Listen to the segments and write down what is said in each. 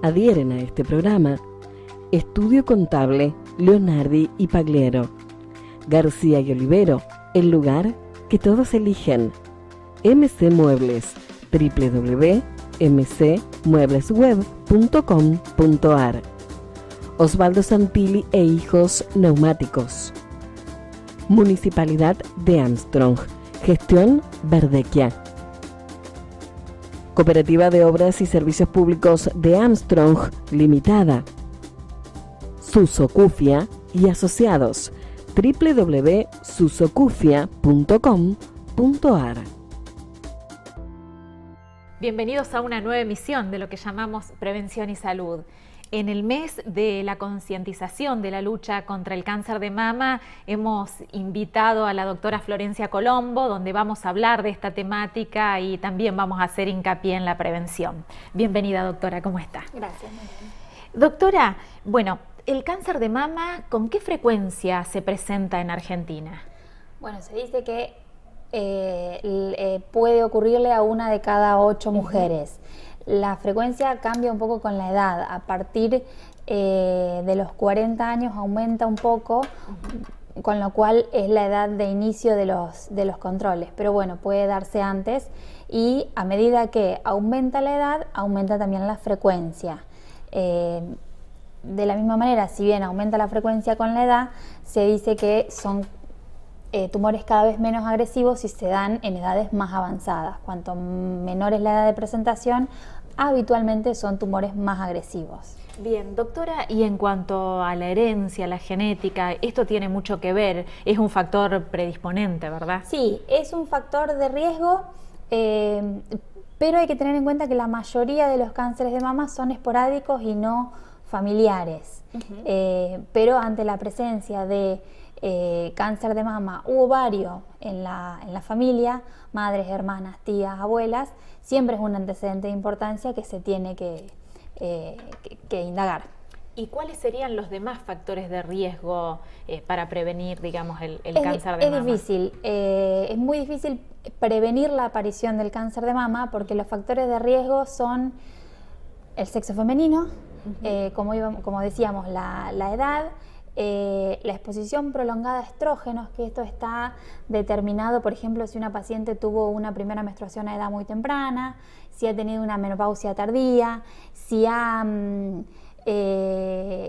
Adhieren a este programa Estudio Contable Leonardi y Pagliero, García y Olivero, el lugar que todos eligen. MC Muebles, www.mcmueblesweb.com.ar. Osvaldo Santilli e Hijos Neumáticos. Municipalidad de Armstrong. Gestión Verdequia. Cooperativa de Obras y Servicios Públicos de Armstrong Limitada. Susocufia y Asociados. www.susocufia.com.ar. Bienvenidos a una nueva emisión de lo que llamamos Prevención y Salud. En el mes de la concientización de la lucha contra el cáncer de mama hemos invitado a la doctora Florencia Colombo, donde vamos a hablar de esta temática y también vamos a hacer hincapié en la prevención. Bienvenida, doctora, ¿cómo está? Gracias, muy bien. Doctora, bueno, ¿el cáncer de mama con qué frecuencia se presenta en Argentina? Bueno, se dice que puede ocurrirle a 1 de cada 8 mujeres. La frecuencia cambia un poco con la edad. A partir de los 40 años aumenta un poco, con lo cual es la edad de inicio de los controles. Pero bueno, puede darse antes y a medida que aumenta la edad, aumenta también la frecuencia. De la misma manera, si bien aumenta la frecuencia con la edad, se dice que son tumores cada vez menos agresivos si se dan en edades más avanzadas. Cuanto menor es la edad de presentación, habitualmente son tumores más agresivos. Bien, doctora, y en cuanto a la herencia, la genética, esto tiene mucho que ver, es un factor predisponente, ¿verdad? Sí, es un factor de riesgo, pero hay que tener en cuenta que la mayoría de los cánceres de mama son esporádicos y no familiares. Pero ante la presencia de cáncer de mama u ovario en la familia, madres, hermanas, tías, abuelas, siempre es un antecedente de importancia que se tiene que indagar. ¿Y cuáles serían los demás factores de riesgo para prevenir, digamos, el cáncer de mama? Es difícil, es muy difícil prevenir la aparición del cáncer de mama porque los factores de riesgo son el sexo femenino, como decíamos, la edad, la exposición prolongada a estrógenos, que esto está determinado, por ejemplo, si una paciente tuvo una primera menstruación a edad muy temprana, si ha tenido una menopausia tardía, si ha,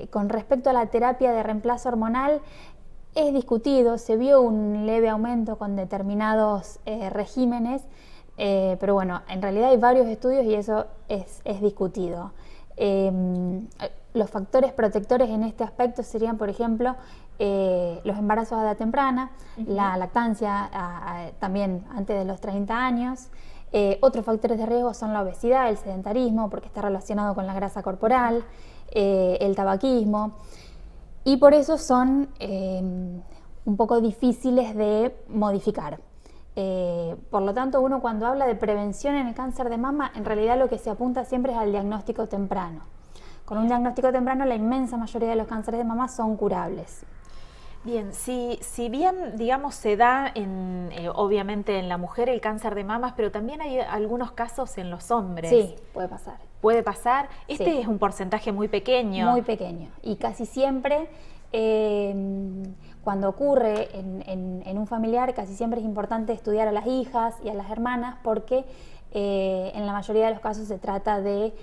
con respecto a la terapia de reemplazo hormonal, es discutido, se vio un leve aumento con determinados regímenes, pero bueno, en realidad hay varios estudios y eso es discutido. Los factores protectores en este aspecto serían, por ejemplo, los embarazos a edad temprana, la lactancia también antes de los 30 años. Otros factores de riesgo son la obesidad, el sedentarismo, porque está relacionado con la grasa corporal, el tabaquismo, y por eso son un poco difíciles de modificar. Por lo tanto, uno cuando habla de prevención en el cáncer de mama, en realidad lo que se apunta siempre es al diagnóstico temprano. Con un diagnóstico temprano, la inmensa mayoría de los cánceres de mama son curables. Bien, si bien, digamos, se da obviamente en la mujer el cáncer de mamas, pero también hay algunos casos en los hombres. Sí, puede pasar. ¿Puede pasar? Este Sí. es un porcentaje muy pequeño. Muy pequeño. Y casi siempre, cuando ocurre en un familiar, casi siempre es importante estudiar a las hijas y a las hermanas porque en la mayoría de los casos se trata de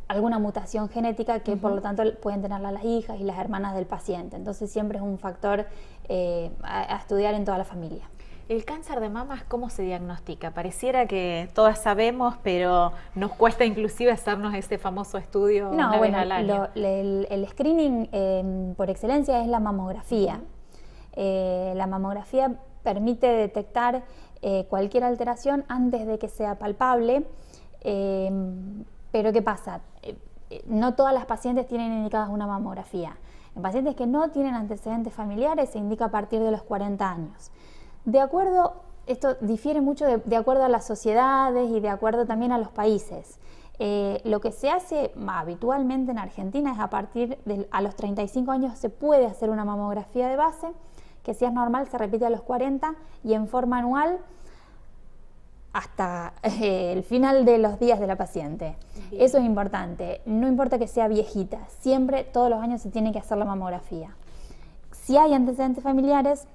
alguna mutación genética que por lo tanto pueden tenerla las hijas y las hermanas del paciente. Entonces siempre es un factor a estudiar en toda la familia. ¿El cáncer de mamas cómo se diagnostica? Pareciera que todas sabemos, pero nos cuesta inclusive hacernos ese famoso estudio una vez al año. El screening por excelencia es la mamografía. La mamografía permite detectar cualquier alteración antes de que sea palpable, pero ¿qué pasa? No todas las pacientes tienen indicadas una mamografía. En pacientes que no tienen antecedentes familiares se indica a partir de los 40 años. Esto difiere mucho de acuerdo a las sociedades y de acuerdo también a los países. Lo que se hace habitualmente en Argentina es a los 35 años se puede hacer una mamografía de base, que si es normal se repite a los 40 y en forma anual hasta el final de los días de la paciente. Bien. Eso es importante. No importa que sea viejita, siempre, todos los años se tiene que hacer la mamografía. Si hay antecedentes familiares,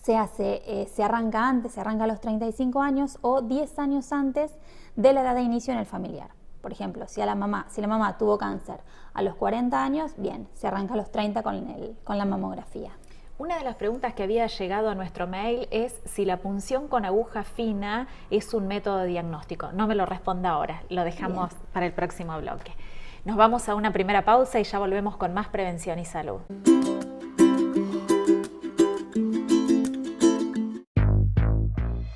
se arranca antes, se arranca a los 35 años o 10 años antes de la edad de inicio en el familiar. Por ejemplo, si la mamá tuvo cáncer a los 40 años, bien, se arranca a los 30 con la mamografía. Una de las preguntas que había llegado a nuestro mail es si la punción con aguja fina es un método de diagnóstico. No me lo responda ahora, lo dejamos bien para el próximo bloque. Nos vamos a una primera pausa y ya volvemos con más prevención y salud.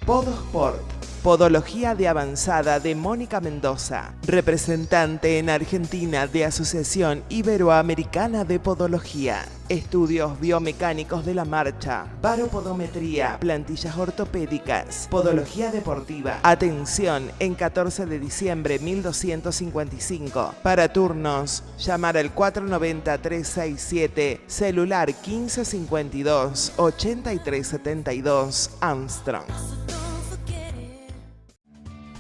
Podosport, Podología de Avanzada de Mónica Mendoza, representante en Argentina de Asociación Iberoamericana de Podología. Estudios biomecánicos de la marcha, baropodometría, plantillas ortopédicas, podología deportiva. Atención en 14 de diciembre 1255. Para turnos, llamar al 490-367, celular 1552-8372, Armstrong.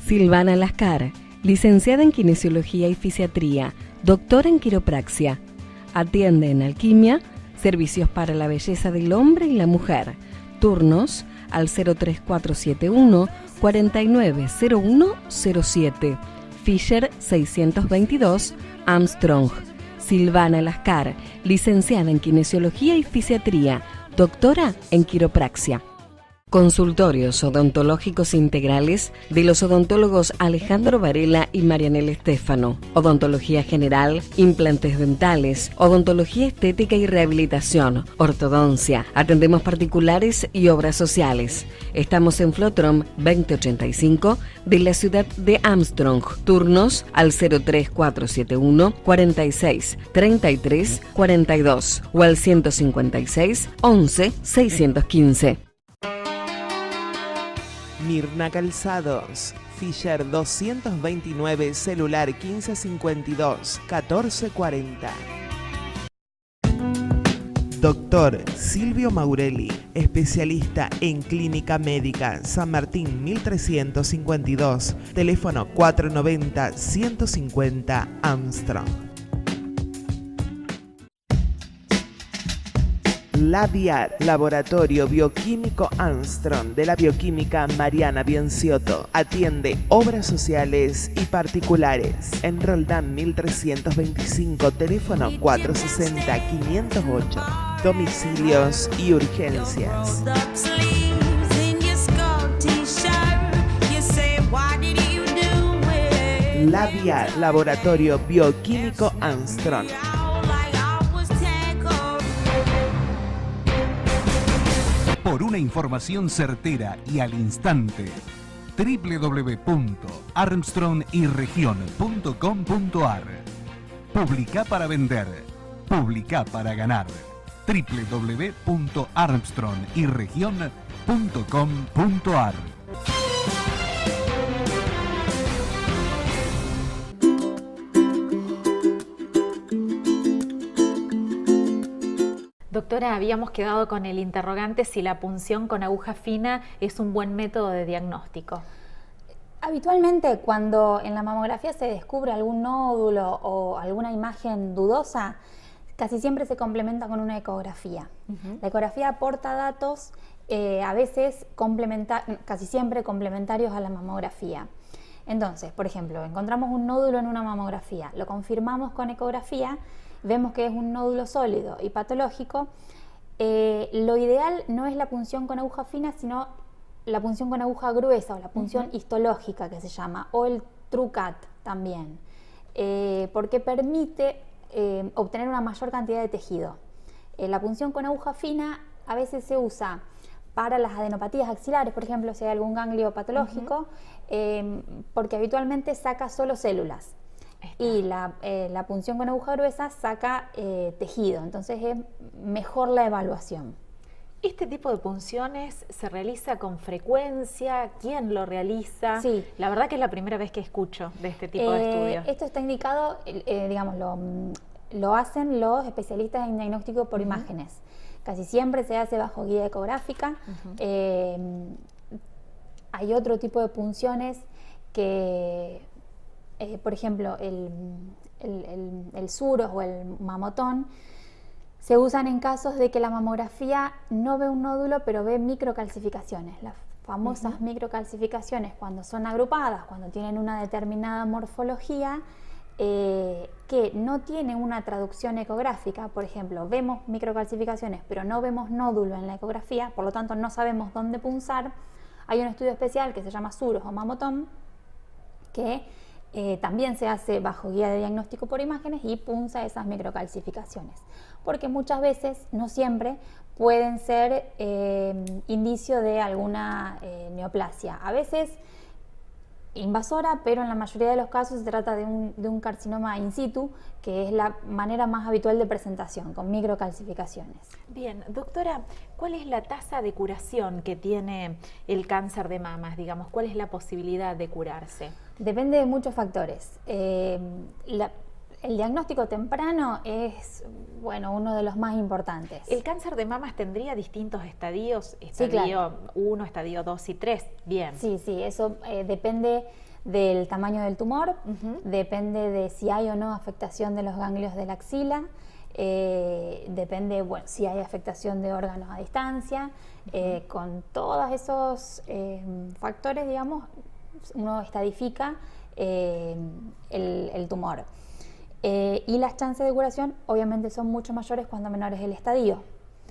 Silvana Lascar, licenciada en Kinesiología y Fisiatría, doctora en Quiropraxia. Atiende en alquimia, servicios para la belleza del hombre y la mujer. Turnos al 03471 490107. Fisher 622, Armstrong. Silvana Lascar, licenciada en Kinesiología y Fisiatría, doctora en Quiropraxia. Consultorios odontológicos integrales de los odontólogos Alejandro Varela y Marianela Estéfano. Odontología general, implantes dentales, odontología estética y rehabilitación, ortodoncia. Atendemos particulares y obras sociales. Estamos en Flotrom 2085 de la ciudad de Armstrong. Turnos al 03471 46 33 42 o al 156 11 615. Mirna Calzados, Fisher 229, celular 1552-1440. Doctor Silvio Maurelli, especialista en clínica médica, San Martín 1352, teléfono 490-150 Armstrong. Labiar, Laboratorio Bioquímico Armstrong de la Bioquímica Mariana Bienciotto. Atiende obras sociales y particulares. En Roldán 1325, teléfono 460-508. Domicilios y urgencias. Labiar, Laboratorio Bioquímico Armstrong. Por una información certera y al instante, www.armstrongyrregion.com.ar. Publica para vender, publica para ganar. www.armstrongyrregion.com.ar. Doctora, habíamos quedado con el interrogante si la punción con aguja fina es un buen método de diagnóstico. Habitualmente, cuando en la mamografía se descubre algún nódulo o alguna imagen dudosa, casi siempre se complementa con una ecografía. La ecografía aporta datos, a veces casi siempre complementarios a la mamografía. Entonces, por ejemplo, encontramos un nódulo en una mamografía, lo confirmamos con ecografía, vemos que es un nódulo sólido y patológico. Lo ideal no es la punción con aguja fina, sino la punción con aguja gruesa o la punción histológica que se llama, o el TrueCut también, porque permite obtener una mayor cantidad de tejido. La punción con aguja fina a veces se usa para las adenopatías axilares, por ejemplo, si hay algún ganglio patológico, porque habitualmente saca solo células. Y la punción con aguja gruesa saca tejido, entonces es mejor la evaluación. ¿Este tipo de punciones se realiza con frecuencia? ¿Quién lo realiza? Sí. La verdad que es la primera vez que escucho de este tipo de estudios. Esto está indicado, digamos, lo hacen los especialistas en diagnóstico por imágenes. Casi siempre se hace bajo guía ecográfica. hay otro tipo de punciones que, por ejemplo, el Suros o el mamotón se usan en casos de que la mamografía no ve un nódulo, pero ve microcalcificaciones. Las famosas microcalcificaciones, cuando son agrupadas, cuando tienen una determinada morfología, que no tiene una traducción ecográfica. Por ejemplo, vemos microcalcificaciones, pero no vemos nódulo en la ecografía, por lo tanto no sabemos dónde punzar. Hay un estudio especial que se llama Suros o mamotón, que también se hace bajo guía de diagnóstico por imágenes y punza esas microcalcificaciones, porque muchas veces, no siempre, pueden ser indicio de alguna neoplasia. A veces invasora, pero en la mayoría de los casos se trata de un carcinoma in situ, que es la manera más habitual de presentación, con microcalcificaciones. Bien, doctora, ¿cuál es la tasa de curación que tiene el cáncer de mamas? Digamos, ¿cuál es la posibilidad de curarse? Depende de muchos factores. El diagnóstico temprano es, bueno, uno de los más importantes. ¿El cáncer de mamas tendría distintos estadios? Sí, claro. 1, estadio 2 y 3. Bien. Sí, eso depende del tamaño del tumor, depende de si hay o no afectación de los ganglios de la axila, depende, bueno, si hay afectación de órganos a distancia. Con todos esos factores, digamos, uno estadifica el tumor. Y las chances de curación obviamente son mucho mayores cuando menor es el estadio.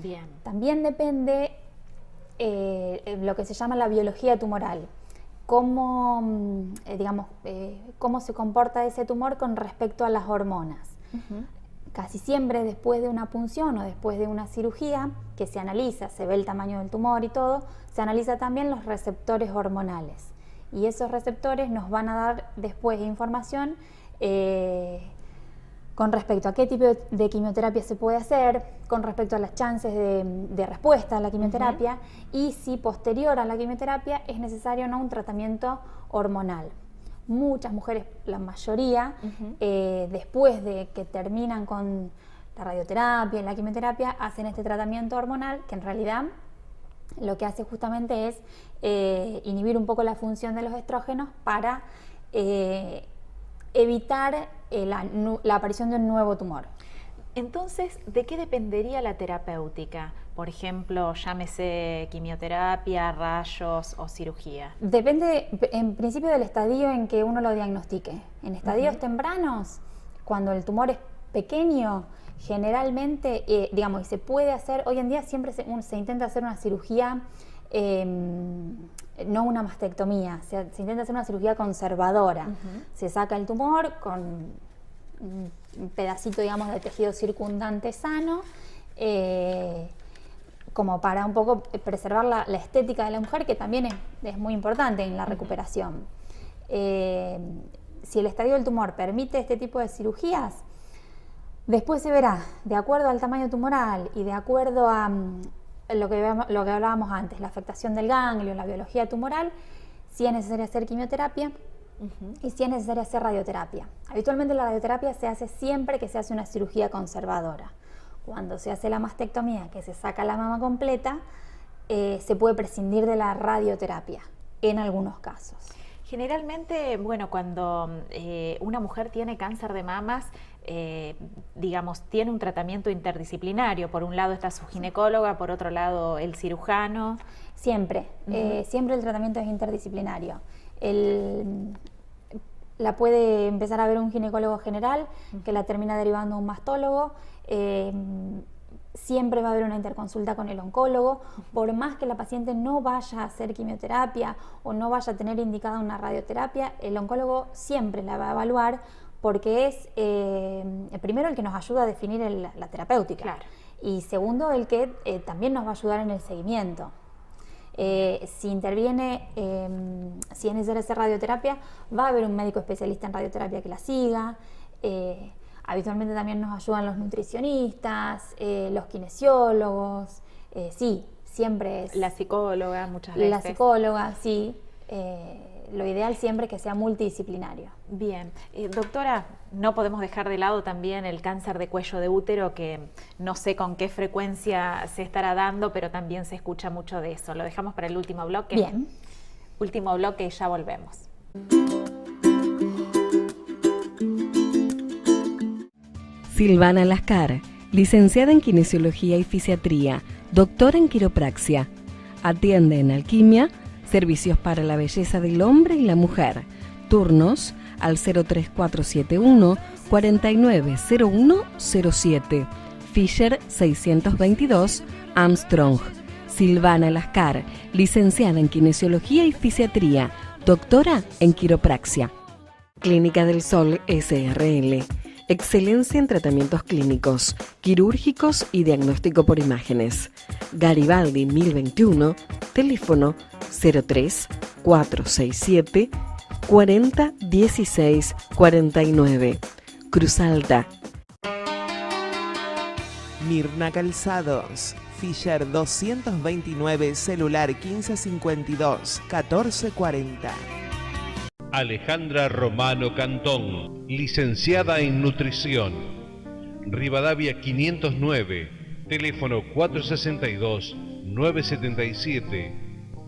Bien. También depende lo que se llama la biología tumoral, cómo se comporta ese tumor con respecto a las hormonas. Casi siempre después de una punción o después de una cirugía que se analiza, se ve el tamaño del tumor y todo, se analiza también los receptores hormonales. Y esos receptores nos van a dar después información con respecto a qué tipo de quimioterapia se puede hacer, con respecto a las chances de respuesta a la quimioterapia y si posterior a la quimioterapia es necesario o no un tratamiento hormonal. Muchas mujeres, la mayoría, después de que terminan con la radioterapia y la quimioterapia, hacen este tratamiento hormonal que en realidad lo que hace justamente es inhibir un poco la función de los estrógenos para evitar la aparición de un nuevo tumor. Entonces, ¿de qué dependería la terapéutica? Por ejemplo, llámese quimioterapia, rayos o cirugía. Depende, en principio, del estadio en que uno lo diagnostique. En estadios tempranos, cuando el tumor es pequeño, generalmente, y se puede hacer, hoy en día siempre se intenta hacer una cirugía, no una mastectomía, se intenta hacer una cirugía conservadora. Se saca el tumor con un pedacito, digamos, de tejido circundante sano, como para un poco preservar la estética de la mujer, que también es muy importante en la recuperación. Si el estadio del tumor permite este tipo de cirugías, después se verá, de acuerdo al tamaño tumoral y de acuerdo a lo que hablábamos antes, la afectación del ganglio, la biología tumoral, si es necesario hacer quimioterapia y si es necesario hacer radioterapia. Habitualmente la radioterapia se hace siempre que se hace una cirugía conservadora. Cuando se hace la mastectomía, que se saca la mama completa, se puede prescindir de la radioterapia en algunos casos. Generalmente, bueno, cuando una mujer tiene cáncer de mamas, tiene un tratamiento interdisciplinario. Por un lado está su ginecóloga, por otro lado el cirujano. Siempre, siempre el tratamiento es interdisciplinario. La puede empezar a ver un ginecólogo general, que la termina derivando a un mastólogo. Siempre va a haber una interconsulta con el oncólogo, por más que la paciente no vaya a hacer quimioterapia o no vaya a tener indicada una radioterapia, el oncólogo siempre la va a evaluar porque es, primero, el que nos ayuda a definir la terapéutica. Claro. Y segundo, el que también nos va a ayudar en el seguimiento. Si interviene, si es necesario hacer radioterapia, va a haber un médico especialista en radioterapia que la siga. Habitualmente también nos ayudan los nutricionistas, los kinesiólogos, sí, siempre es... La psicóloga muchas veces. La psicóloga, sí. Lo ideal siempre es que sea multidisciplinario. Bien. Doctora, no podemos dejar de lado también el cáncer de cuello de útero, que no sé con qué frecuencia se estará dando, pero también se escucha mucho de eso. ¿Lo dejamos para el último bloque? Bien. último bloque y ya volvemos. Silvana Lascar, licenciada en Kinesiología y Fisiatría, doctora en Quiropraxia. Atiende en alquimia, servicios para la belleza del hombre y la mujer. Turnos al 03471 490107. Fisher 622, Armstrong. Silvana Lascar, licenciada en Kinesiología y Fisiatría, doctora en Quiropraxia. Clínica del Sol S.R.L. Excelencia en tratamientos clínicos, quirúrgicos y diagnóstico por imágenes. Garibaldi 1021, teléfono 03 467 40 16 49. Cruz Alta. Mirna Calzados, Fisher 229, celular 1552 1440. Alejandra Romano Cantón, licenciada en nutrición. Rivadavia 509, teléfono 462-977,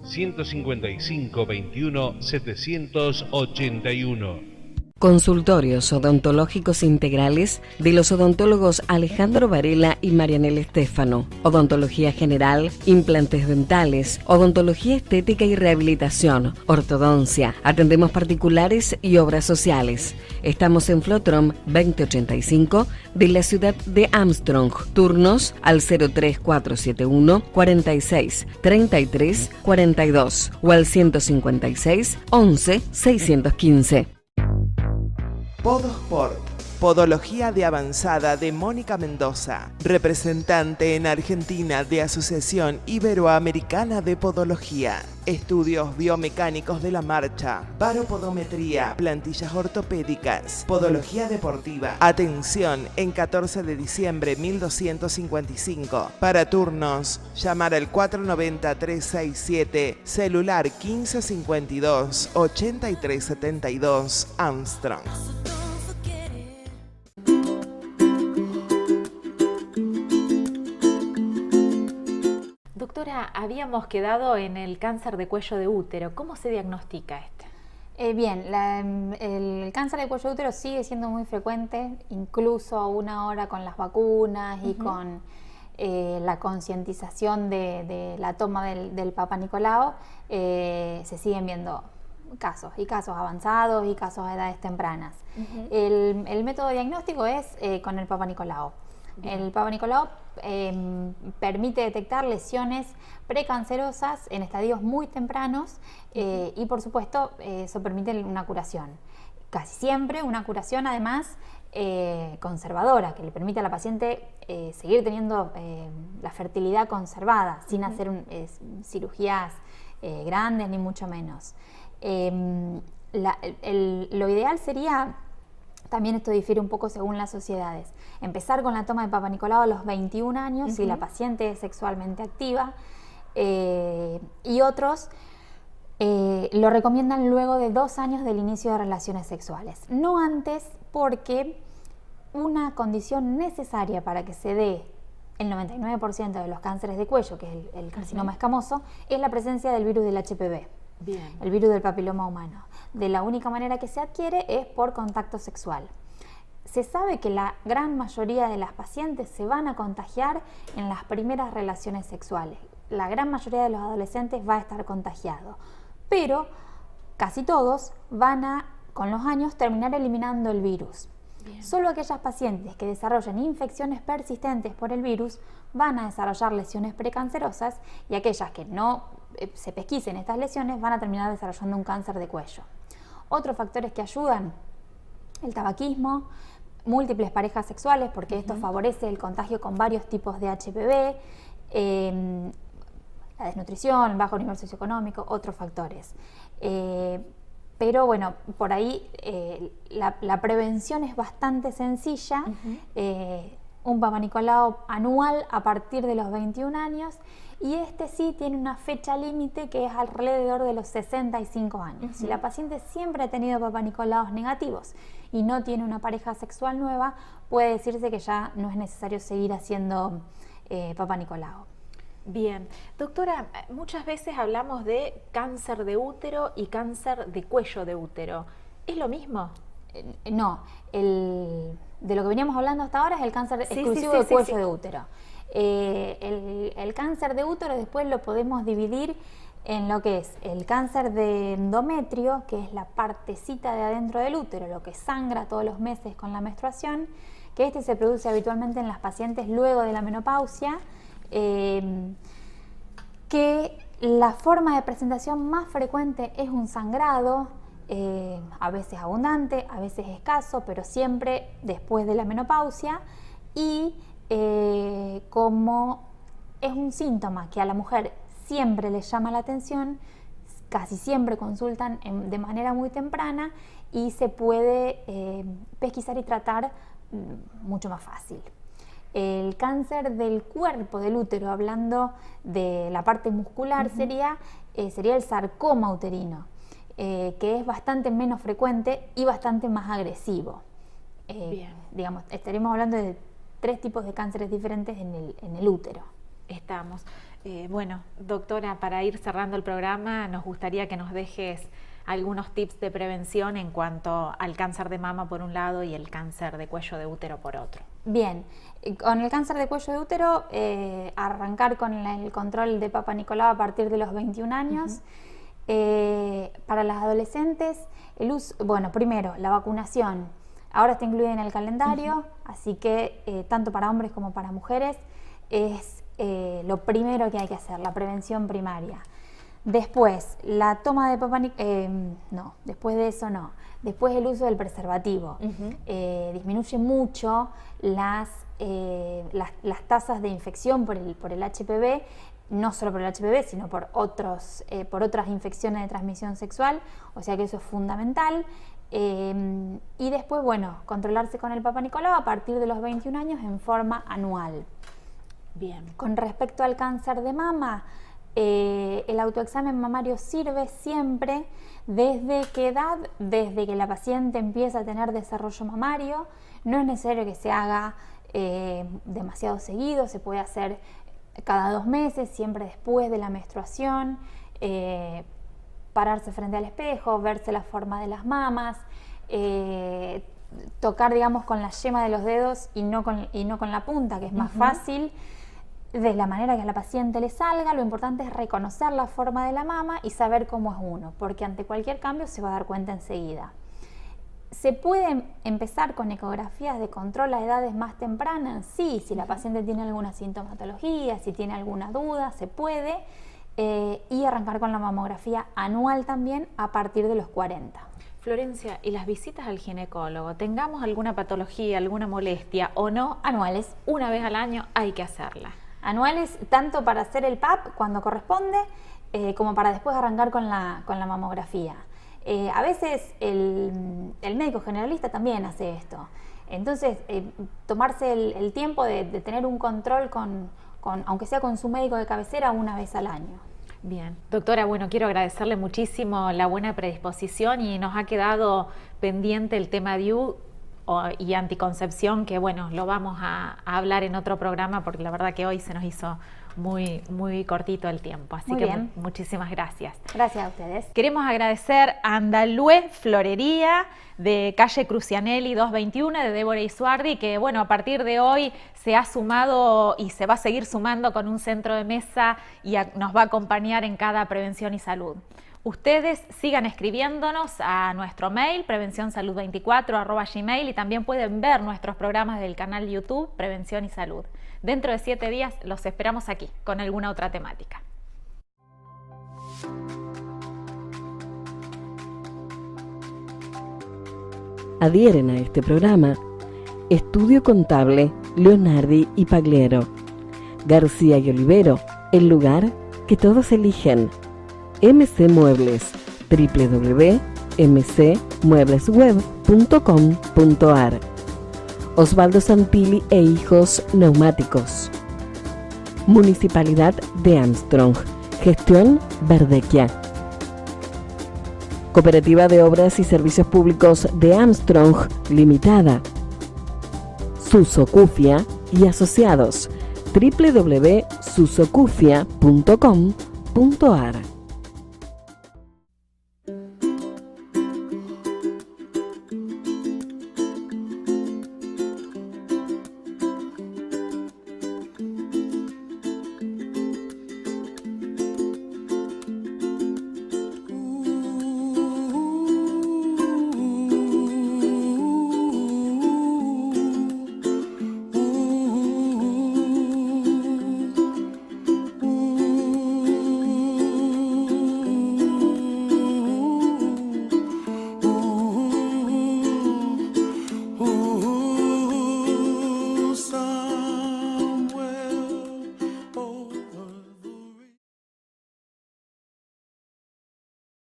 155-21-781. Consultorios odontológicos integrales de los odontólogos Alejandro Varela y Marianela Estéfano. Odontología general, implantes dentales, odontología estética y rehabilitación, ortodoncia. Atendemos particulares y obras sociales. Estamos en Flotrom 2085 de la ciudad de Armstrong. Turnos al 03471 46 33 42 o al 156 11 615. Podosport, podología de avanzada de Mónica Mendoza, representante en Argentina de Asociación Iberoamericana de Podología. Estudios biomecánicos de la marcha, baropodometría, plantillas ortopédicas, podología deportiva. Atención en 14 de diciembre 1255. Para turnos, llamar al 490-367, celular 1552-8372, Armstrong. Doctora, habíamos quedado en el cáncer de cuello de útero. ¿Cómo se diagnostica este? El cáncer de cuello de útero sigue siendo muy frecuente, incluso ahora con las vacunas y con la concientización de la toma del Papa Nicolau, se siguen viendo casos, y casos avanzados y casos a edades tempranas. El método diagnóstico es con el Papa Nicolau. El Papa Nicolau permite detectar lesiones precancerosas en estadios muy tempranos y, por supuesto, eso permite una curación. Casi siempre una curación, además, conservadora, que le permite a la paciente seguir teniendo la fertilidad conservada, sin hacer cirugías grandes, ni mucho menos. Lo ideal sería... También esto difiere un poco según las sociedades. Empezar con la toma de Papa Nicolau a los 21 años si la paciente es sexualmente activa, y otros lo recomiendan luego de 2 años del inicio de relaciones sexuales. No antes, porque una condición necesaria para que se dé el 99% de los cánceres de cuello, que es el carcinoma escamoso, es la presencia del virus del HPV. Bien. El virus del papiloma humano. De la única manera que se adquiere es por contacto sexual. Se sabe que la gran mayoría de las pacientes se van a contagiar en las primeras relaciones sexuales. La gran mayoría de los adolescentes va a estar contagiado, pero casi todos van a, con los años, terminar eliminando el virus. Bien. Solo aquellas pacientes que desarrollan infecciones persistentes por el virus van a desarrollar lesiones precancerosas, y aquellas que no se pesquisen estas lesiones van a terminar desarrollando un cáncer de cuello. Otros factores que ayudan: el tabaquismo, múltiples parejas sexuales, porque esto favorece el contagio con varios tipos de HPV, la desnutrición, el bajo nivel socioeconómico, otros factores. Pero bueno, por ahí la prevención es bastante sencilla. Un Papa Nicolau anual a partir de los 21 años, y este sí tiene una fecha límite que es alrededor de los 65 años. Si la paciente siempre ha tenido Papa Nicolaus negativos y no tiene una pareja sexual nueva, puede decirse que ya no es necesario seguir haciendo Papa Nicolau. Bien, doctora, muchas veces hablamos de cáncer de útero y cáncer de cuello de útero. ¿Es lo mismo? No, de lo que veníamos hablando hasta ahora es el cáncer exclusivo de cuello de útero. El cáncer de útero después lo podemos dividir en lo que es el cáncer de endometrio, que es la partecita de adentro del útero, lo que sangra todos los meses con la menstruación, que se produce habitualmente en las pacientes luego de la menopausia, que la forma de presentación más frecuente es un sangrado, a veces abundante, a veces escaso, pero siempre después de la menopausia, y como es un síntoma que a la mujer siempre le llama la atención, casi siempre consultan de manera muy temprana y se puede pesquisar y tratar mucho más fácil. El cáncer del cuerpo del útero, hablando de la parte muscular, sería el sarcoma uterino, que es bastante menos frecuente y bastante más agresivo. Digamos, estaríamos hablando de 3 tipos de cánceres diferentes en el útero. Estamos. Bueno, doctora, para ir cerrando el programa, nos gustaría que nos dejes algunos tips de prevención en cuanto al cáncer de mama por un lado y el cáncer de cuello de útero por otro. Bien, con el cáncer de cuello de útero, arrancar con el control de Papa Nicolau a partir de los 21 años. Para las adolescentes, primero, la vacunación. Ahora está incluida en el calendario, así que tanto para hombres como para mujeres es lo primero que hay que hacer, la prevención primaria. Después, la toma de Papa Nicolau, después de eso no. Después el uso del preservativo. Disminuye mucho las tasas de infección por el HPV, no solo por el HPV, sino por otras infecciones de transmisión sexual, o sea que eso es fundamental. Y después, controlarse con el Papa Nicolau a partir de los 21 años en forma anual. Bien. Con respecto al cáncer de mama, el autoexamen mamario sirve siempre. ¿Desde qué edad? Desde que la paciente empieza a tener desarrollo mamario. No es necesario que se haga demasiado seguido, se puede hacer cada 2 meses, siempre después de la menstruación, pararse frente al espejo, verse la forma de las mamas, tocar, con la yema de los dedos y no con la punta, que es más fácil, de la manera que a la paciente le salga. Lo importante es reconocer la forma de la mama y saber cómo es uno, porque ante cualquier cambio se va a dar cuenta enseguida. ¿Se puede empezar con ecografías de control a edades más tempranas? Sí, si la paciente tiene alguna sintomatología, si tiene alguna duda, se puede. Y arrancar con la mamografía anual también a partir de los 40. Florencia, ¿y las visitas al ginecólogo? ¿Tengamos alguna patología, alguna molestia o no? Anuales. Una vez al año hay que hacerla. Anuales, tanto para hacer el PAP cuando corresponde, como para después arrancar con la mamografía. A veces el médico generalista también hace esto. Entonces, tomarse el tiempo de tener un control aunque sea con su médico de cabecera, una vez al año. Bien, doctora, quiero agradecerle muchísimo la buena predisposición y nos ha quedado pendiente el tema DIU y anticoncepción, que lo vamos a hablar en otro programa porque la verdad que hoy se nos hizo muy, muy cortito el tiempo. Así que muchísimas gracias. Gracias a ustedes. Queremos agradecer a Andalue Florería de calle Crucianelli 221 de Débora Isuardi, que a partir de hoy se ha sumado y se va a seguir sumando con un centro de mesa y nos va a acompañar en cada prevención y salud. Ustedes sigan escribiéndonos a nuestro mail prevencionsalud24@gmail y también pueden ver nuestros programas del canal YouTube Prevención y Salud. Dentro de 7 días los esperamos aquí con alguna otra temática. Adhieren a este programa Estudio Contable Leonardi y Pagliero, García y Olivero, el lugar que todos eligen. MC Muebles, www.mcmueblesweb.com.ar. Osvaldo Santilli e Hijos Neumáticos. Municipalidad de Armstrong, Gestión Verdequia. Cooperativa de Obras y Servicios Públicos de Armstrong Limitada. Suso Cufia y Asociados, www.suso.com.ar. susocufia.com.ar.